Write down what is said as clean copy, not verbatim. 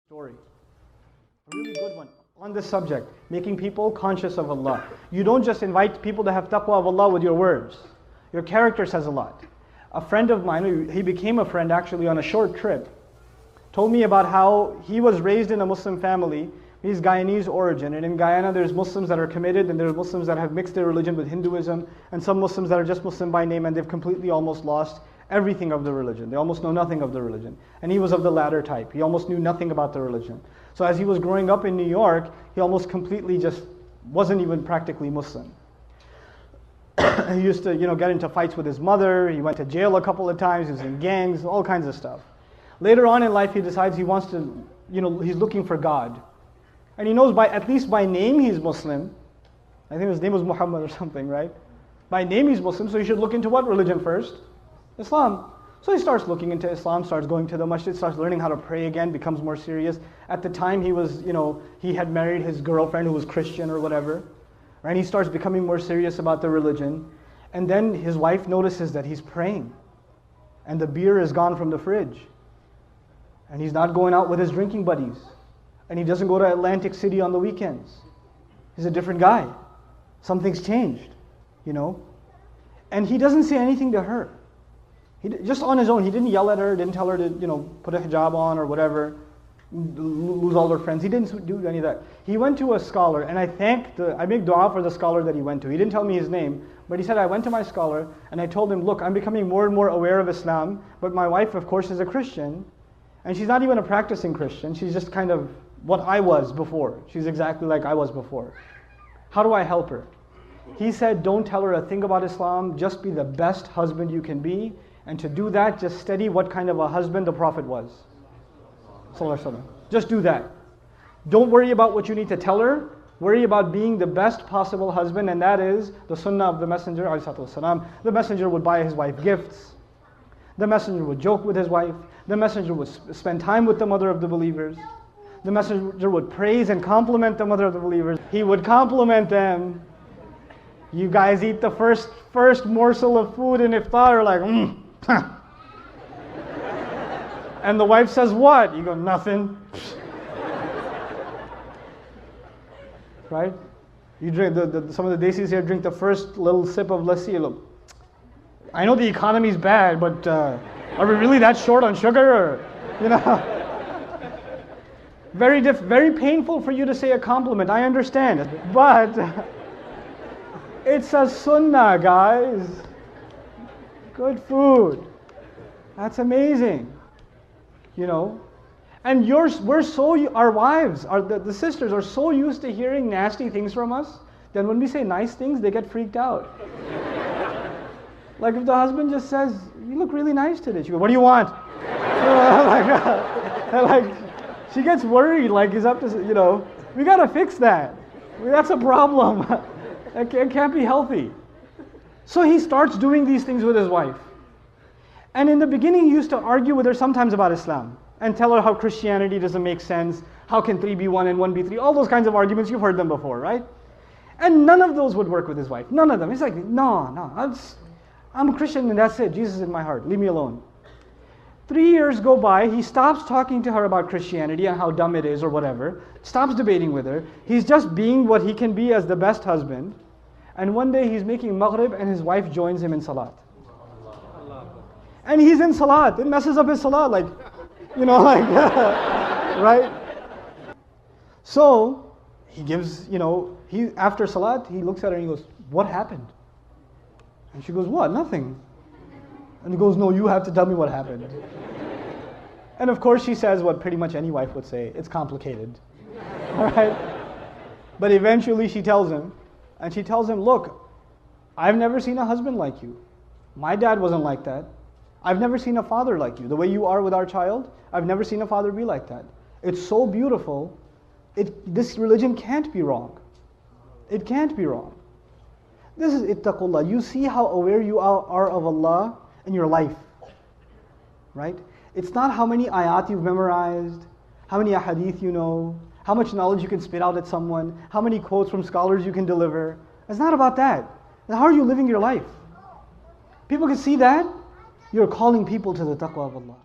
Story. A really good one on this subject, making people conscious of Allah. You don't just invite people to have taqwa of Allah with your words. Your character says a lot. A friend of mine, he became a friend actually on a short trip, told me about how he was raised in a Muslim family. He's Guyanese origin, and in Guyana there's Muslims that are committed, and there's Muslims that have mixed their religion with Hinduism, and some Muslims that are just Muslim by name, and they've completely almost lost everything of the religion. They almost know nothing of the religion. And he was of the latter type. He almost knew nothing about the religion. So as he was growing up in New York, he almost completely just wasn't even practically Muslim. He used to, get into fights with his mother. He went to jail a couple of times. He was in gangs, all kinds of stuff. Later on in life, he decides he wants to, he's looking for God. And he knows at least by name he's Muslim. I think his name was Muhammad or something, right? By name he's Muslim, so he should look into what religion first? Islam. So he starts looking into Islam, starts going to the masjid, starts learning how to pray again, becomes more serious. At the time he was, he had married his girlfriend who was Christian or whatever. Right? And he starts becoming more serious about the religion. And then his wife notices that he's praying. And the beer is gone from the fridge. And he's not going out with his drinking buddies. And he doesn't go to Atlantic City on the weekends. He's a different guy. Something's changed, And he doesn't say anything to her. Just on his own, he didn't yell at her, didn't tell her to, put a hijab on or whatever, lose all her friends. He didn't do any of that. He went to a scholar, and I make dua for the scholar that he went to. He didn't tell me his name, but he said, I went to my scholar, and I told him, look, I'm becoming more and more aware of Islam, but my wife, of course, is a Christian, and she's not even a practicing Christian. She's just kind of what I was before. She's exactly like I was before. How do I help her? He said, don't tell her a thing about Islam, just be the best husband you can be. And to do that, just study what kind of a husband the Prophet was. Just do that. Don't worry about what you need to tell her. Worry about being the best possible husband, and that is the sunnah of the Messenger. The Messenger would buy his wife gifts. The Messenger would joke with his wife. The Messenger would spend time with the mother of the believers. The Messenger would praise and compliment the mother of the believers. He would compliment them. You guys eat the first morsel of food in iftar, like, And the wife says, what? You go, nothing. Right? You drink, some of the desis here drink the first little sip of lassi. Look, I know the economy's bad, but are we really that short on sugar? Or, very painful for you to say a compliment, I understand. But it's a sunnah, guys. Good food. That's amazing. And our wives, the sisters are so used to hearing nasty things from us, that when we say nice things, they get freaked out. Like if the husband just says, you look really nice today. She goes, what do you want? She gets worried, like he's up to, we gotta fix that. That's a problem. It can't be healthy. So he starts doing these things with his wife. And in the beginning, he used to argue with her sometimes about Islam and tell her how Christianity doesn't make sense. How can 3 be 1 and 1 be 3? All those kinds of arguments, you've heard them before, right? And none of those would work with his wife. None of them. He's like, no, I'm a Christian and that's it. Jesus is in my heart. Leave me alone. 3 years go by. He stops talking to her about Christianity and how dumb it is or whatever. Stops debating with her. He's just being what he can be as the best husband. And one day he's making maghrib and his wife joins him in salat. And he's in salat. It messes up his salat, right? So he gives, after salat, he looks at her and he goes, what happened? And she goes, what? Nothing. And he goes, no, you have to tell me what happened. And of course she says what pretty much any wife would say, it's complicated. All right? But eventually she tells him, and she tells him, look, I've never seen a husband like you. My dad wasn't like that. I've never seen a father like you. The way you are with our child, I've never seen a father be like that. It's so beautiful. This religion can't be wrong. It can't be wrong. This is ittaqullah. You see how aware you are of Allah in your life, right? It's not how many ayat you've memorized, how many ahadith you know, how much knowledge you can spit out at someone, how many quotes from scholars you can deliver. It's not about that. How are you living your life? People can see that. You're calling people to the taqwa of Allah.